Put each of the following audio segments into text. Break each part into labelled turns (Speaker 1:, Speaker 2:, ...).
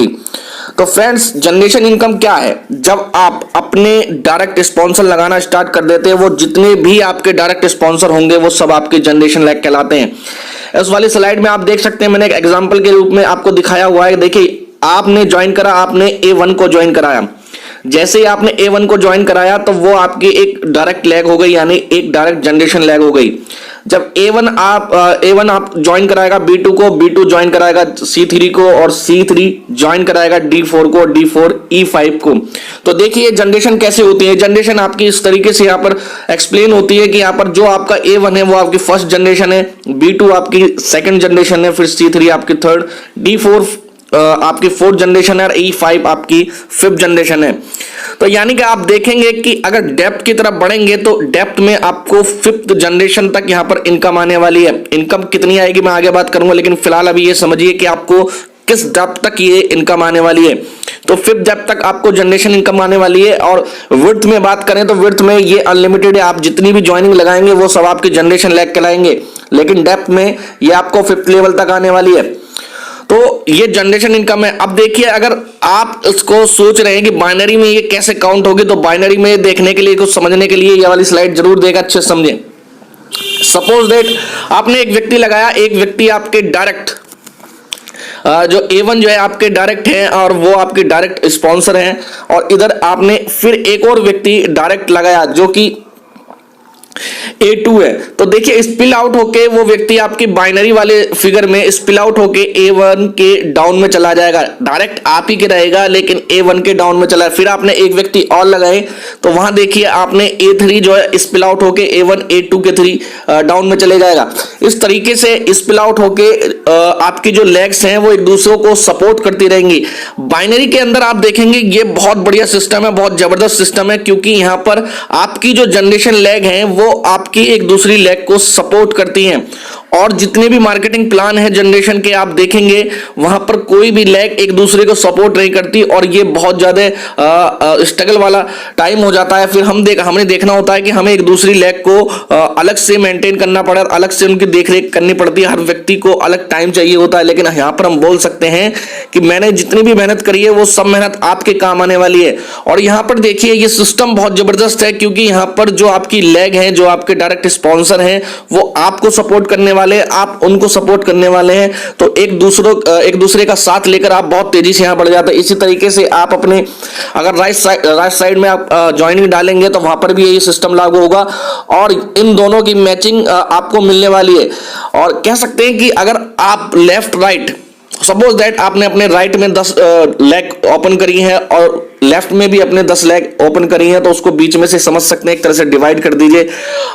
Speaker 1: की। तो friends, generation income क्या है? जब आप अपने डायरेक्ट स्पॉन्सर लगाना स्टार्ट कर देते हैं, वो जितने भी आपके डायरेक्ट स्पॉन्सर होंगे वो सब आपके जनरेशन लैग कहलाते हैं। इस वाली स्लाइड में आप देख सकते हैं, मैंने एक एग्जांपल के रूप में आपको दिखाया हुआ है। देखिए, आपने ज्वाइन करा, आपने A1 को ज्वाइन कराया। जैसे ही आपने A1 को ज्वाइन कराया तो वो आपकी एक डायरेक्ट लैग हो गई, यानी एक डायरेक्ट जनरेशन लैग हो गई। जब A1 आप ज्वाइन कराएगा B2 को, B2 ज्वाइन कराएगा C3 को, और C3 ज्वाइन कराएगा D4 को, D4 E5 को। तो देखिए जनरेशन कैसे होती है। जनरेशन आपकी इस तरीके से यहाँ पर एक्सप्लेन होती है कि यहाँ पर जो आपका A1 है वो आपकी फर्स्ट जनरेशन है, B2 आपकी सेकंड जनरेशन है, फिर C3 आपकी थर्ड, D4 आपकी फोर्थ जनरेशन है, और E5 आपकी फिफ्थ जनरेशन है। तो यानी कि आप देखेंगे कि अगर डेप्थ की तरफ बढ़ेंगे तो डेप्थ में आपको फिफ्थ जनरेशन तक यहां पर इनकम आने वाली है। इनकम कितनी आएगी मैं आगे बात करूंगा, लेकिन फिलहाल अभी ये समझिए कि आपको किस डेप्थ तक ये इनकम आने वाली है। तो फिफ्थ डेप्थ तक आपको जनरेशन इनकम आने वाली है। और विड्थ में बात करें तो विड्थ में ये अनलिमिटेड है, आप जितनी भी ज्वाइनिंग लगाएंगे वो सब आपके जनरेशन लैग कहलाएंगे। लेकिन डेप्थ में ये आपको फिफ्थ लेवल तक आने वाली है। तो ये जनरेशन इनकम है। अब देखिए, अगर आप इसको सोच रहे हैं कि बाइनरी में ये कैसे काउंट होगी, तो बाइनरी में देखने के लिए, कुछ समझने के लिए ये वाली स्लाइड जरूर देगा, अच्छे से समझें। सपोज दैट आपने एक व्यक्ति लगाया, एक व्यक्ति आपके डायरेक्ट जो A1 जो है आपके डायरेक्ट हैं और वो आपके डायरेक्ट स्पॉन्सर हैं, और इधर आपने फिर एक और व्यक्ति डायरेक्ट लगाया जो कि A2 है। तो देखिए, स्पिल आउट होके वो व्यक्ति आपकी बाइनरी वाले फिगर में स्पिल आउट होके A1 के डाउन में चला जाएगा। डायरेक्ट आप ही के रहेगा लेकिन A1 के डाउन में चला। फिर आपने एक व्यक्ति और लगाए तो वहां देखिए आपने A3 जो है स्पिल आउट होके A1 A2 के 3 डाउन में चले जाएगा। इस तरीके से स्पिल आउट होके आपकी जो लेग्स हैं वो एक दूसरे को सपोर्ट करती रहेंगी। बाइनरी के अंदर आप देखेंगे ये बहुत बढ़िया सिस्टम है, बहुत जबरदस्त सिस्टम है, क्योंकि यहां पर आपकी जो जनरेशन लेग है वो आपकी एक दूसरी लेग को सपोर्ट करती हैं। और जितने भी मार्केटिंग प्लान है जनरेशन के आप देखेंगे वहां पर कोई भी लेग एक दूसरे को सपोर्ट नहीं करती, और ये बहुत ज्यादा स्ट्रगल वाला टाइम हो जाता है। फिर हमने देखना होता है कि हमें एक दूसरी लेग को अलग से मेंटेन करना पड़े, अलग से उनकी देखरेख करनी पड़ती है। हर व्यक्ति को अलग टाइम चाहिए होता है, लेकिन यहाँ पर हम बोल सकते हैं कि मैंने जितनी भी मेहनत करी है वो सब मेहनत आपके काम आने वाली है। और यहाँ पर देखिए ये सिस्टम बहुत जबरदस्त है, क्योंकि यहाँ पर जो आपकी लेग है, जो आपके डायरेक्ट स्पॉन्सर हैं, वो आपको सपोर्ट करने वाले, आप उनको सपोर्ट करने वाले हैं। तो एक दूसरे का साथ लेकर आप बहुत तेजी से यहां बढ़ जाते हैं। इसी तरीके से आप अपने अगर राइट साइड में आप ज्वाइनिंग डालेंगे तो वहां पर भी यही सिस्टम लागू होगा, और इन दोनों की मैचिंग आपको मिलने वाली है। और कह सकते हैं कि अगर आप लेफ्ट राइट, सपोज दैट आपने अपने राइट में 10 लेग ओपन करी है और लेफ्ट में भी अपने 10 लेग ओपन करी है, तो उसको बीच में से समझ सकते हैं, एक तरह से डिवाइड कर दीजिए।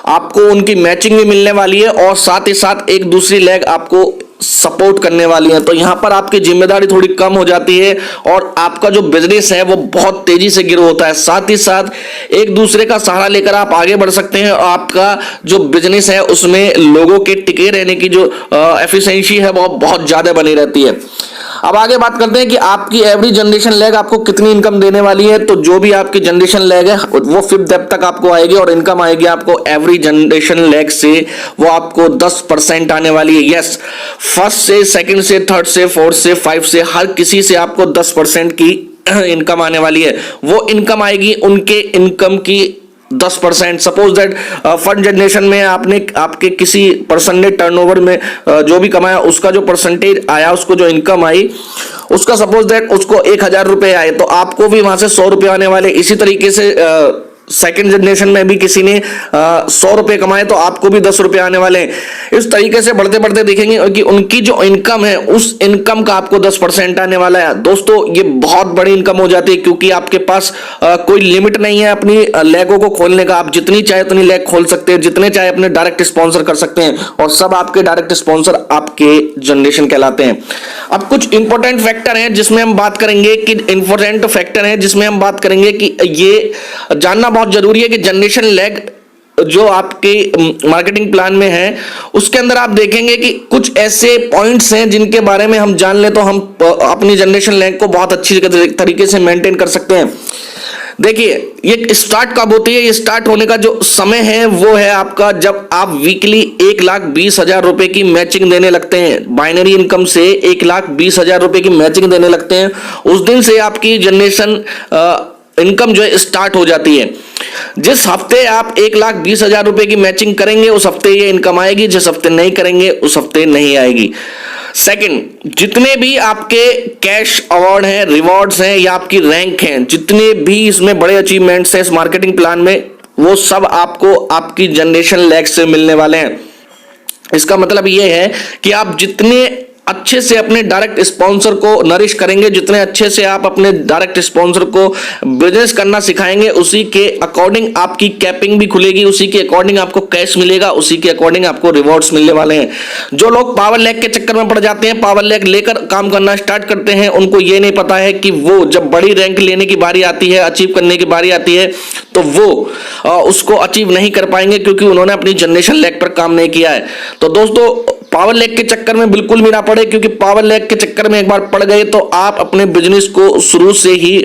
Speaker 1: आपको उनकी मैचिंग भी मिलने वाली है और साथ ही साथ एक दूसरी लेग आपको सपोर्ट करने वाली है। तो यहां पर आपकी जिम्मेदारी थोड़ी कम हो जाती है और आपका जो बिजनेस है वो बहुत तेजी से ग्रो होता है। साथ ही साथ एक दूसरे का सहारा लेकर आप आगे बढ़ सकते हैं, और आपका जो बिजनेस है उसमें लोगों के टिके रहने की जो एफिशिएंसी है वो बहुत ज्यादा बनी रहती है। अब आगे बात करते हैं कि आपकी एवरी जनरेशन लेग आपको कितनी इनकम देने वाली है। तो जो भी आपकी जनरेशन लेग है वो फिफ्थ डेप्थ तक आपको आएगी, और इनकम आएगी आपको एवरी जनरेशन लेग से वो आपको 10% आने वाली है। यस, फर्स्ट से, सेकंड से, थर्ड से, फोर्थ से, 5 से, हर किसी से आपको 10% की इनकम आने वाली है। वो इनकम आएगी उनके इनकम की 10%। सपोज दैट फर्स्ट जनरेशन में आपके किसी पर्सन ने टर्नओवर में जो भी कमाया उसका जो परसेंटेज आया, उसको जो इनकम आई, उसका सपोज दैट उसको 1000 रुपए आए, तो आपको भी वहां से 100 रुपए आने वाले। इसी तरीके से सेकेंड जनरेशन में भी किसी ने 100 रुपए कमाए तो आपको भी 10 रुपए आने वाले हैं। इस तरीके से बढ़ते बढ़ते देखेंगे कि उनकी जो इनकम है उस इनकम का आपको 10% आने वाला है। दोस्तों ये बहुत बड़ी इनकम हो जाती है, क्योंकि आपके पास कोई लिमिट नहीं है अपनी लेगों को खोलने का। आप जितनी चाहे उतनी लेग खोल सकते हैं, जितने चाहे अपने डायरेक्ट स्पॉन्सर कर सकते हैं, और सब आपके डायरेक्ट स्पॉन्सर आपके जनरेशन कहलाते हैं। अब कुछ इंपॉर्टेंट फैक्टर हैं जिसमें हम बात करेंगे कि ये जानना बहुत जरूरी है कि जनरेशन लेग जो आपके मार्केटिंग प्लान में है उसके अंदर आप देखेंगे कि कुछ ऐसे पॉइंट्स हैं जिनके बारे में हम जान ले तो हम अपनी जनरेशन लेग को बहुत अच्छी तरीके से मेंटेन कर सकते हैं। देखिए ये स्टार्ट कब होती है, ये स्टार्ट होने का जो समय है वो है आपका जब आप वीकली 1,20,000 रुपए की मैचिंग देने लगते हैं। बाइनरी इनकम से 1,20,000 रुपए की मैचिंग देने लगते हैं, उस दिन से आपकी जनरेशन इनकम जो है स्टार्ट हो जाती है। जिस हफ्ते आप 1,20,000 रुपए की मैचिंग करेंगे उस हफ्ते ये इनकम आएगी, जिस हफ्ते नहीं करेंगे उस हफ्ते नहीं आएगी। सेकंड, जितने भी आपके कैश अवार्ड हैं, रिवॉर्ड्स हैं या आपकी रैंक हैं, जितने भी इसमें बड़े अचीवमेंट्स हैं इस मार्केटिंग प्लान में, वो सब आपको आपकी जनरेशन लैग से मिलने वाले हैं। इसका मतलब ये है कि आप जितने अच्छे से अपने डायरेक्ट स्पॉन्सर को नरिश करेंगे, जितने अच्छे से आप अपने डायरेक्ट स्पॉन्सर को बिजनेस करना सिखाएंगे, उसी के अकॉर्डिंग आपकी कैपिंग भी खुलेगी, उसी के अकॉर्डिंग आपको कैश मिलेगा, उसी के अकॉर्डिंग आपको रिवॉर्ड्स मिलने वाले हैं। जो लोग पावर लैग के चक्कर में पड़ जाते हैं, पावर लैग लेकर काम करना स्टार्ट करते हैं, उनको ये नहीं पता है कि वो जब बड़ी रैंक लेने की बारी आती है, अचीव करने की बारी आती है, तो वो उसको अचीव नहीं कर पाएंगे क्योंकि उन्होंने अपनी जनरेशन लैग पर काम नहीं किया है। तो दोस्तों पावर लैग के चक्कर में बिल्कुल भी ना पड़े, क्योंकि पावर लैग के चक्कर में एक बार पड़ गए तो आप अपने बिजनेस को शुरू से ही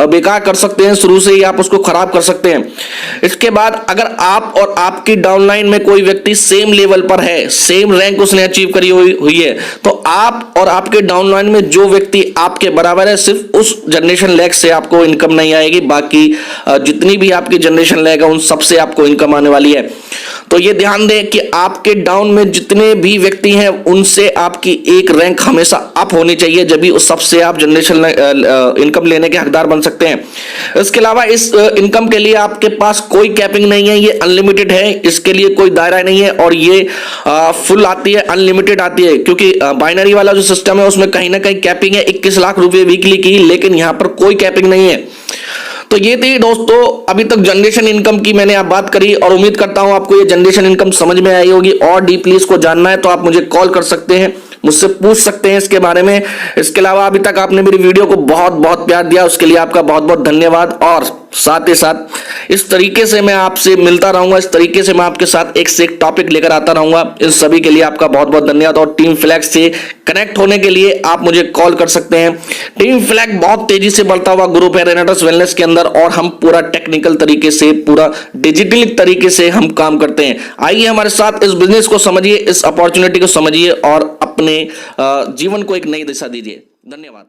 Speaker 1: बेकार कर सकते हैं, शुरू से ही आप उसको खराब कर सकते हैं। इसके बाद अगर आप और आपकी डाउनलाइन में कोई व्यक्ति सेम लेवल पर है, सेम रैंक उसने अचीव करी हुई है, तो आप और आपके डाउनलाइन में जो व्यक्ति आपके बराबर है, सिर्फ उस जनरेशन लैग से आपको इनकम नहीं आएगी, बाकी जितनी भी आपकी जनरेशन लैग है उन सबसे आपको इनकम आने वाली है। तो ये ध्यान दें कि आपके डाउन में जितने भी व्यक्ति हैं उनसे आपकी एक रैंक हमेशा अप होनी चाहिए, जब भी उस सबसे आप जनरेशन इनकम लेने के हकदार बन सकते हैं। इसके अलावा इस इनकम के लिए आपके पास कोई कैपिंग नहीं है, ये अनलिमिटेड है, इसके लिए कोई दायरा नहीं है और ये फुल आती है, अनलिमिटेड आती है। क्योंकि बाइनरी वाला जो सिस्टम है उसमें कहीं ना कहीं कैपिंग है 21 लाख रुपए वीकली की, लेकिन यहां पर कोई कैपिंग नहीं है। तो ये थी दोस्तों अभी तक जनरेशन इनकम की मैंने आप बात करी, और उम्मीद करता हूं आपको ये जनरेशन इनकम समझ में आई होगी। और डीपली इसको जानना है तो आप मुझे कॉल कर सकते हैं, मुझसे पूछ सकते हैं इसके बारे में। इसके अलावा अभी तक आपने मेरी वीडियो को बहुत बहुत प्यार दिया, उसके लिए आपका बहुत बहुत धन्यवाद। और साथ ही साथ इस तरीके से मैं आपसे मिलता रहूंगा, इस तरीके से मैं आपके साथ एक से एक टॉपिक लेकर आता रहूंगा। इन सभी के लिए आपका बहुत बहुत धन्यवाद। और टीम फ्लैक्स से कनेक्ट होने के लिए आप मुझे कॉल कर सकते हैं। टीम फ्लैक्स बहुत तेजी से बढ़ता हुआ ग्रुप है रेनेटस वेलनेस के अंदर, और हम पूरा टेक्निकल तरीके से, पूरा डिजिटल तरीके से हम काम करते हैं। आइए हमारे साथ इस बिजनेस को समझिए, इस अपॉर्चुनिटी को समझिए और अपने जीवन को एक नई दिशा दीजिए। धन्यवाद।